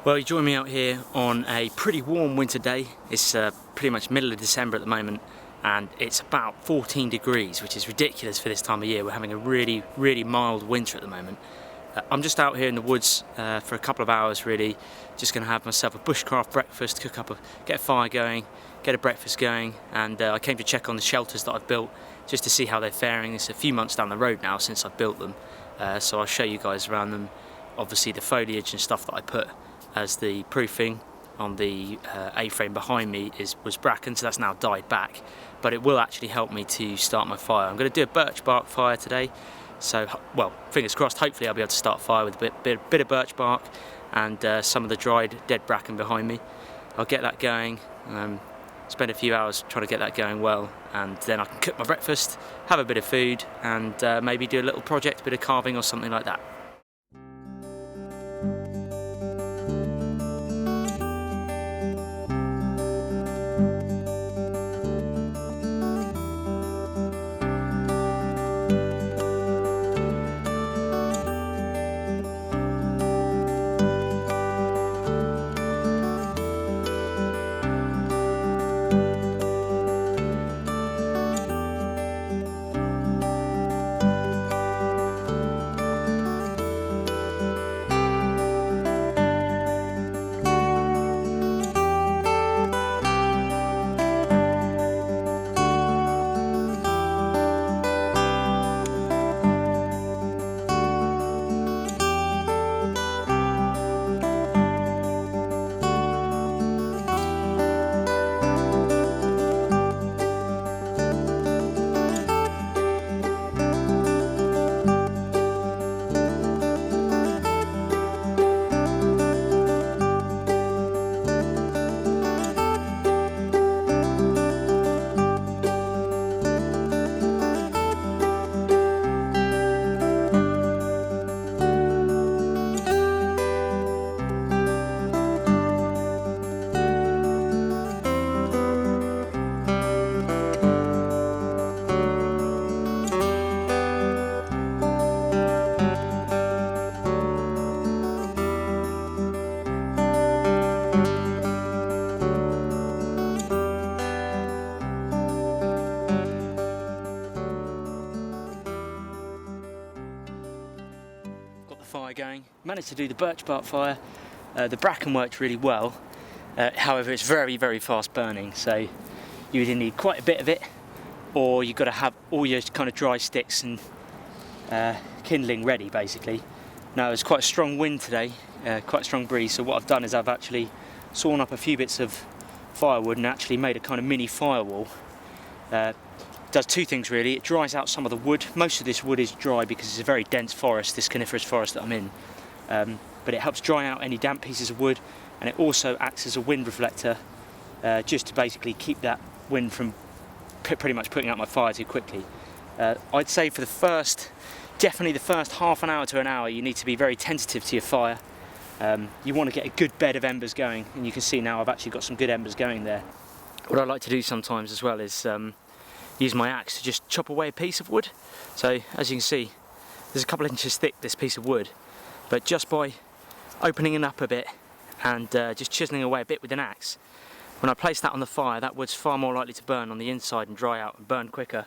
Well, you join me out here on a pretty warm winter day. It's pretty much middle of December at the moment, and it's about 14 degrees, which is ridiculous for this time of year. We're having a really mild winter at the moment. I'm just out here in the woods for a couple of hours really, just going to have myself a bushcraft breakfast, get a fire going, get a breakfast going, and I came to check on the shelters that I've built just to see how they're faring. It's a few months down the road now since I've built them, so I'll show you guys around them. Obviously the foliage and stuff that I put as the proofing on the A-frame behind me was bracken, so that's now died back, but it will actually help me to start my fire. I'm going to do a birch bark fire today, so well, fingers crossed, hopefully I'll be able to start a fire with a bit of birch bark and some of the dried dead bracken behind me. I'll get that going, spend a few hours trying to get that going well, and then I can cook my breakfast, have a bit of food, and maybe do a little project, a bit of carving or something like that. Fire going. Managed to do the birch bark fire. The bracken worked really well. However, it's very fast burning, so you either need quite a bit of it, or you've got to have all your kind of dry sticks and kindling ready, basically. Now, there's quite a strong wind today, quite a strong breeze. So what I've done is I've actually sawn up a few bits of firewood and actually made a kind of mini firewall. Does two things really. It dries out some of the wood. Most of this wood is dry because it's a very dense forest, this coniferous forest that I'm in. But it helps dry out any damp pieces of wood, and it also acts as a wind reflector, just to basically keep that wind from pretty much putting out my fire too quickly. I'd say for definitely the first half an hour to an hour, you need to be very tentative to your fire. You want to get a good bed of embers going, and you can see now I've actually got some good embers going there. What I like to do sometimes as well is use my axe to just chop away a piece of wood. So as you can see, there's a couple of inches thick, this piece of wood, but just by opening it up a bit and just chiseling away a bit with an axe, when I place that on the fire, that wood's far more likely to burn on the inside and dry out and burn quicker,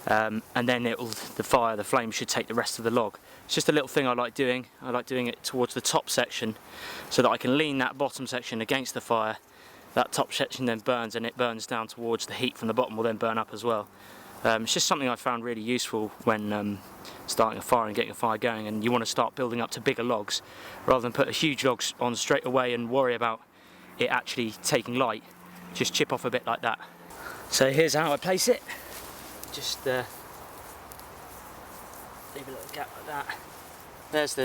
and then the flame should take the rest of the log. It's just a little thing I like doing. I like doing it towards the top section so that I can lean that bottom section against the fire. That top section then burns, and it burns down towards the heat from the bottom will then burn up as well. It's just something I found really useful when starting a fire and getting a fire going, and you want to start building up to bigger logs rather than put a huge log on straight away and worry about it actually taking light. Just chip off a bit like that. So here's how I place it. Just leave a little gap like that. There's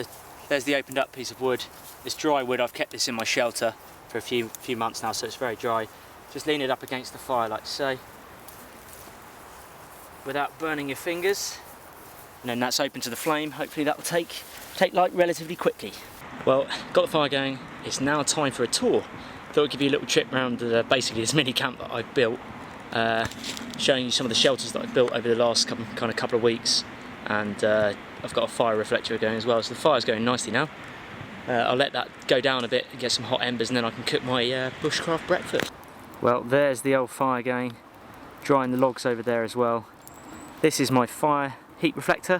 the opened up piece of wood. This dry wood, I've kept this in my shelter for a few months now, so it's very dry. Just lean it up against the fire like so, without burning your fingers, and then that's open to the flame. Hopefully that will take light relatively quickly. Well, got the fire going. It's now time for a tour. Thought I'd give you a little trip around basically this mini camp that I've built, showing you some of the shelters that I've built over the last couple of weeks, and I've got a fire reflector going as well, so the fire's going nicely now. I'll let that go down a bit and get some hot embers, and then I can cook my bushcraft breakfast. Well, there's the old fire going, drying the logs over there as well. This is my fire heat reflector,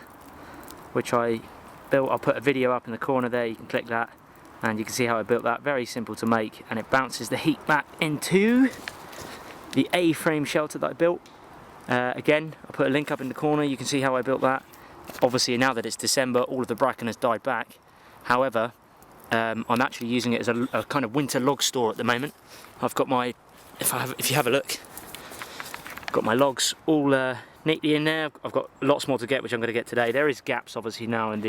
which I built. I'll put a video up in the corner there, you can click that and you can see how I built that. Very simple to make, and it bounces the heat back into the A-frame shelter that I built. Again, I'll put a link up in the corner, you can see how I built that. Obviously now that it's December, all of the bracken has died back. However, I'm actually using it as a kind of winter log store at the moment. I've got my, if you have a look, got my logs all neatly in there. I've got lots more to get, which I'm going to get today. There is gaps obviously now in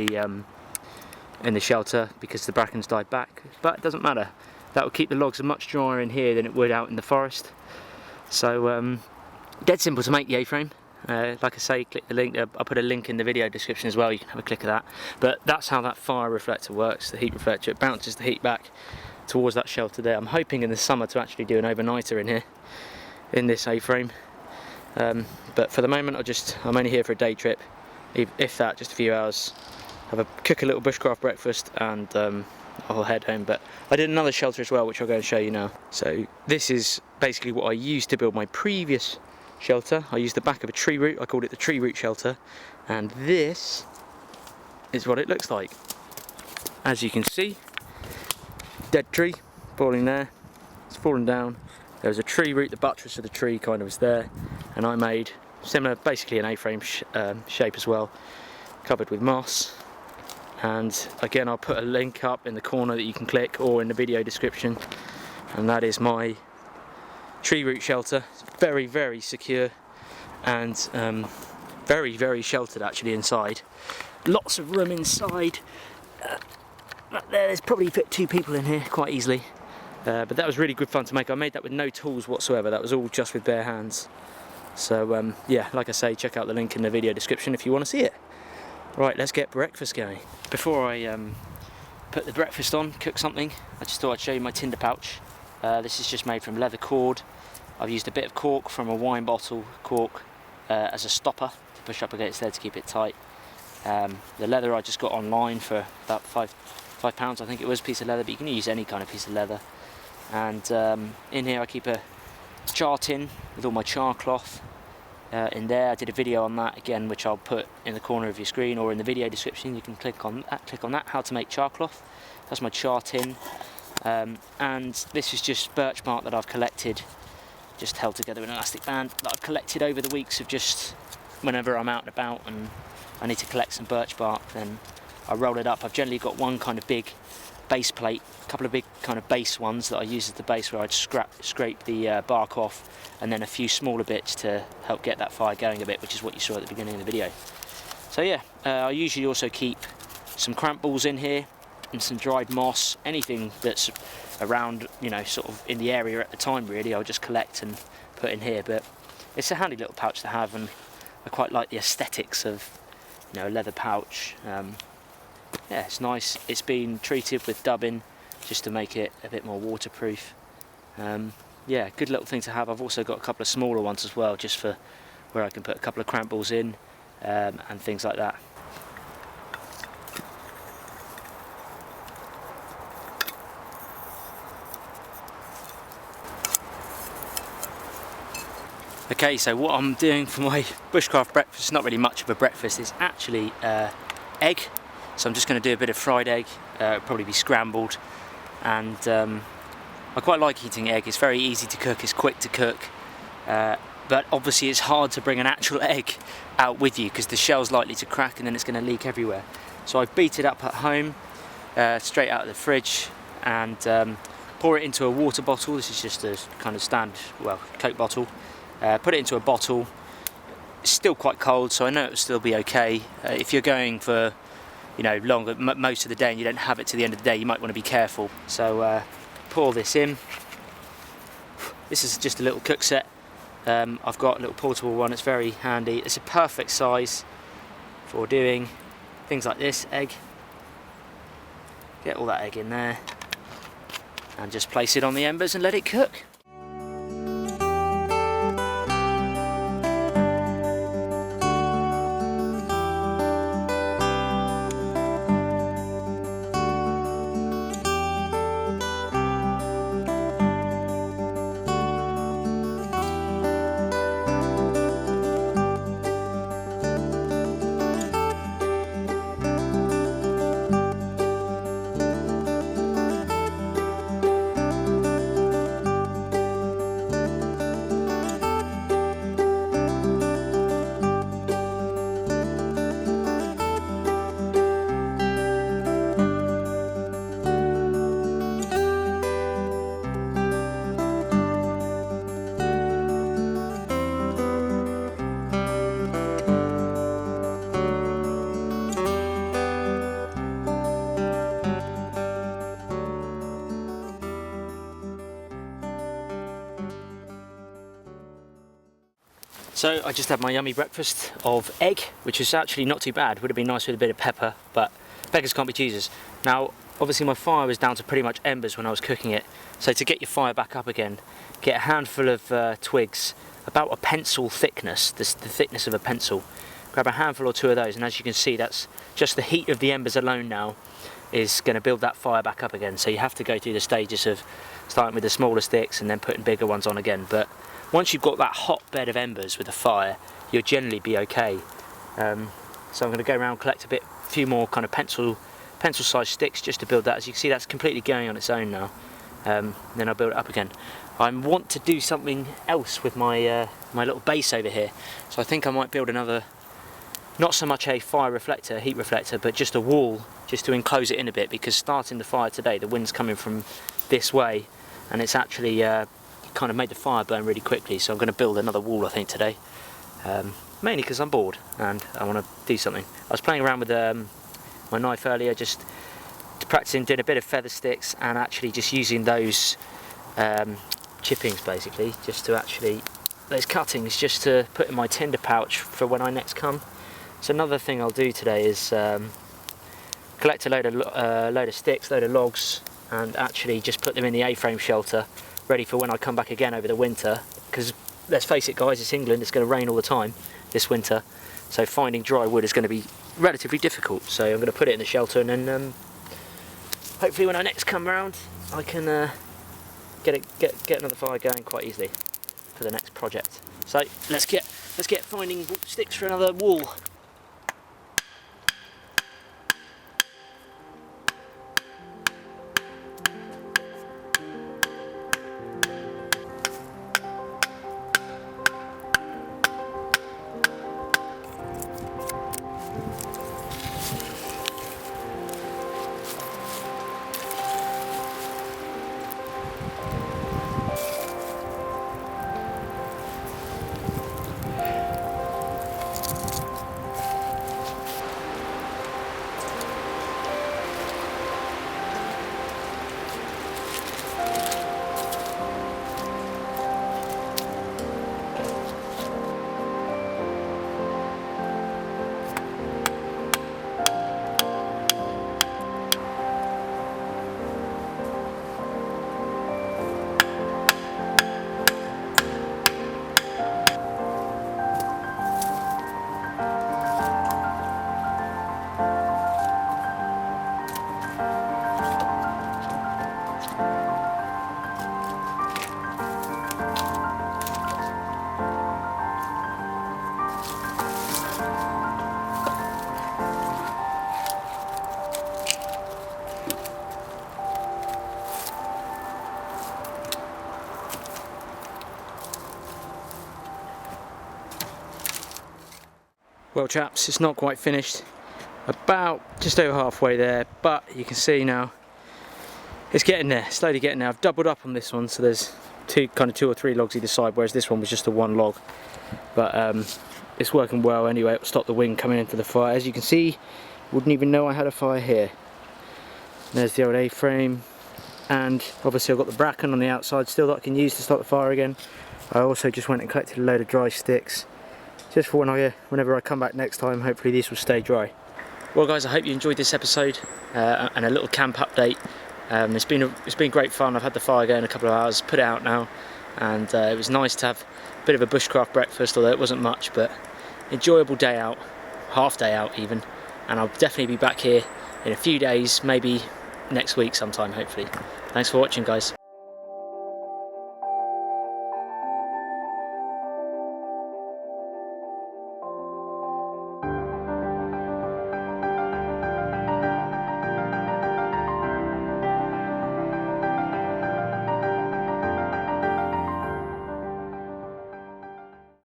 the shelter because the bracken's died back, but it doesn't matter. That will keep the logs much drier in here than it would out in the forest. So dead simple to make the A-frame. Like I say, click the link. I'll put a link in the video description as well, you can have a click of that. But that's how that fire reflector works, the heat reflector. It bounces the heat back towards that shelter there. I'm hoping in the summer to actually do an overnighter in here, in this A-frame. But for the moment I'm only here for a day trip, if that, just a few hours. Cook a little bushcraft breakfast and I'll head home. But I did another shelter as well, which I'll go and show you now. So this is basically what I used to build my previous shelter. I used the back of a tree root, I called it the tree root shelter, and this is what it looks like. As you can see, dead tree falling there, it's fallen down. There was a tree root, the buttress of the tree kind of was there, and I made similar, basically an A-frame shape as well, covered with moss. And again, I'll put a link up in the corner that you can click, or in the video description, and that is my tree root shelter. It's very, very secure and very, very sheltered actually inside. Lots of room inside. There's probably fit 2 people in here quite easily. But that was really good fun to make. I made that with no tools whatsoever. That was all just with bare hands. So yeah, like I say, check out the link in the video description if you want to see it. Right, let's get breakfast going. Before I put the breakfast on, cook something, I just thought I'd show you my tinder pouch. This is just made from leather cord. I've used a bit of cork from a wine bottle cork as a stopper to push up against there to keep it tight. The leather I just got online for about £5 I think it was, piece of leather, but you can use any kind of piece of leather. And in here I keep a char tin with all my char cloth in there. I did a video on that again, which I'll put in the corner of your screen or in the video description. You can click on that, how to make char cloth. That's my char tin. And this is just birch bark that I've collected, just held together in an elastic band, that I've collected over the weeks of just whenever I'm out and about and I need to collect some birch bark, then I roll it up. I've generally got one kind of big base plate, a couple of big kind of base ones that I use as the base where I'd scrape the bark off, and then a few smaller bits to help get that fire going a bit, which is what you saw at the beginning of the video. So yeah, I usually also keep some cramp balls in here and some dried moss, anything that's around, you know, sort of in the area at the time really, I'll just collect and put in here. But it's a handy little pouch to have, and I quite like the aesthetics of, you know, a leather pouch. Yeah, it's nice. It's been treated with dubbing just to make it a bit more waterproof. Yeah, good little thing to have. I've also got a couple of smaller ones as well, just for where I can put a couple of cramp balls in and things like that. Okay, so what I'm doing for my bushcraft breakfast, not really much of a breakfast, is actually egg. So I'm just going to do a bit of fried egg, probably be scrambled, and I quite like eating egg. It's very easy to cook, it's quick to cook, but obviously it's hard to bring an actual egg out with you because the shell's likely to crack and then it's going to leak everywhere. So I beat it up at home, straight out of the fridge, and pour it into a water bottle. This is just a kind of standard, well, Coke bottle. Put it into a bottle. It's still quite cold, so I know it will still be okay. If you're going for, you know, longer, most of the day, and you don't have it to the end of the day, you might want to be careful. So pour this in. This is just a little cook set. I've got a little portable one. It's very handy. It's a perfect size for doing things like this. Egg. Get all that egg in there, and just place it on the embers and let it cook. So I just had my yummy breakfast of egg, which is actually not too bad. Would have been nice with a bit of pepper, but beggars can't be choosers. Now, obviously my fire was down to pretty much embers when I was cooking it. So to get your fire back up again, get a handful of twigs, about a pencil thickness, the thickness of a pencil. Grab a handful or two of those, and as you can see, that's just the heat of the embers alone now is going to build that fire back up again. So you have to go through the stages of starting with the smaller sticks and then putting bigger ones on again. But once you've got that hot bed of embers with a fire, you'll generally be okay. So I'm going to go around and collect a few more kind of pencil sized sticks just to build that. As you can see, that's completely going on its own now. Then I'll build it up again. I want to do something else with my my little base over here. So I think I might build another, not so much a fire reflector, heat reflector, but just a wall just to enclose it in a bit, because starting the fire today, the wind's coming from this way and it's actually kind of made the fire burn really quickly. So I'm going to build another wall, I think, today. Mainly because I'm bored and I want to do something. I was playing around with my knife earlier, just practicing doing a bit of feather sticks and actually just using those chippings basically, just to actually, those cuttings, just to put in my tinder pouch for when I next come. So another thing I'll do today is collect a load of sticks, load of logs, and actually just put them in the A-frame shelter, ready for when I come back again over the winter. Because let's face it guys, it's England, it's going to rain all the time this winter, so finding dry wood is going to be relatively difficult. So I'm going to put it in the shelter, and then hopefully when I next come round I can get another fire going quite easily for the next project. So let's get finding sticks for another wall. Well chaps, it's not quite finished, about just over halfway there, but you can see now it's getting there, slowly getting there. I've doubled up on this one, so there's two or three logs either side, whereas this one was just a one log. But it's working well anyway. It'll stop the wind coming into the fire. As you can see, wouldn't even know I had a fire here. There's the old A-frame, and obviously I've got the bracken on the outside still that I can use to start the fire again. I also just went and collected a load of dry sticks, just for whenever I come back next time. Hopefully these will stay dry. Well guys, I hope you enjoyed this episode and a little camp update. It's been great fun. I've had the fire going a couple of hours, put it out now, and it was nice to have a bit of a bushcraft breakfast, although it wasn't much, but enjoyable day out, half day out even. And I'll definitely be back here in a few days, maybe next week sometime hopefully. Thanks for watching guys.